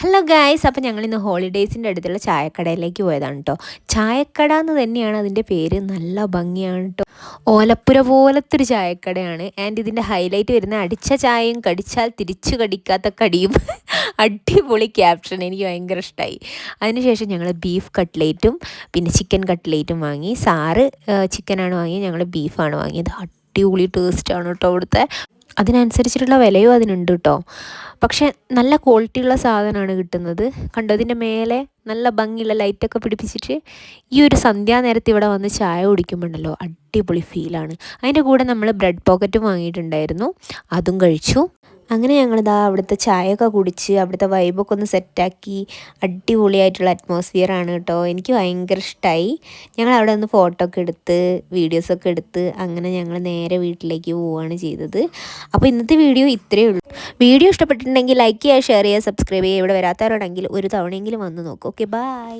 Hello guys, അപ്പോൾ ഞങ്ങളിന്ന് ഹോളിഡേയ്സിൻ്റെ അടുത്തുള്ള ചായക്കടയിലേക്ക് പോയതാണ് കേട്ടോ. ചായക്കട എന്ന് തന്നെയാണ് അതിൻ്റെ പേര്. നല്ല ഭംഗിയാണ് കേട്ടോ. ഓലപ്പുര പോലത്തെ ഒരു ചായക്കടയാണ്. ആൻഡ് ഇതിൻ്റെ ഹൈലൈറ്റ് വരുന്ന അടിച്ച ചായയും കടിച്ചാൽ തിരിച്ചു കടിക്കാത്ത കടിയും. അടിപൊളി ക്യാപ്ഷൻ, എനിക്ക് ഭയങ്കര ഇഷ്ടമായി. അതിനുശേഷം ഞങ്ങൾ ബീഫ് കട്ട്ലേറ്റും പിന്നെ ചിക്കൻ കട്ട്ലേറ്റും വാങ്ങി. സാറ് ചിക്കനാണ് വാങ്ങിയത്, ഞങ്ങൾ ബീഫാണ് വാങ്ങിയത്. അടിപൊളി ടേസ്റ്റാണ് കേട്ടോ അവിടുത്തെ. അതിനനുസരിച്ചിട്ടുള്ള വിലയും അതിനുണ്ട് കേട്ടോ. പക്ഷേ നല്ല ക്വാളിറ്റിയുള്ള സാധനമാണ് കിട്ടുന്നത്. കണ്ടോ, ഇതിൻ്റെ മേലെ നല്ല ഭംഗിയുള്ള ലൈറ്റൊക്കെ പിടിപ്പിച്ചിട്ട് ഈ ഒരു സന്ധ്യാനേരത്ത് ഇവിടെ വന്ന് ചായ കുടിക്കുമ്പോണ്ടല്ലോ അടിപൊളി ഫീലാണ്. അതിൻ്റെ കൂടെ നമ്മൾ ബ്രെഡ് പോക്കറ്റും വാങ്ങിയിട്ടുണ്ടായിരുന്നു, അതും കഴിച്ചു. അങ്ങനെ ഞങ്ങളിതാ അവിടുത്തെ ചായയൊക്കെ കുടിച്ച് അവിടുത്തെ വൈബൊക്കെ ഒന്ന് സെറ്റാക്കി. അടിപൊളിയായിട്ടുള്ള അറ്റ്മോസ്ഫിയറാണ് കേട്ടോ. എനിക്ക് ഭയങ്കര ഇഷ്ടമായി. ഞങ്ങൾ അവിടെ നിന്ന് ഫോട്ടോ ഒക്കെ എടുത്ത് വീഡിയോസൊക്കെ എടുത്ത് അങ്ങനെ ഞങ്ങൾ നേരെ വീട്ടിലേക്ക് പോവുകയാണ് ചെയ്തത്. അപ്പോൾ ഇന്നത്തെ വീഡിയോ ഇത്രയേ ഉള്ളൂ. വീഡിയോ ഇഷ്ടപ്പെട്ടിട്ടുണ്ടെങ്കിൽ ലൈക്ക് ചെയ്യുക, ഷെയർ ചെയ്യുക, സബ്സ്ക്രൈബ് ചെയ്യുക. ഇവിടെ വരാത്തവരോടെങ്കിൽ ഒരു തവണയെങ്കിലും വന്ന് നോക്കും. Okay, by.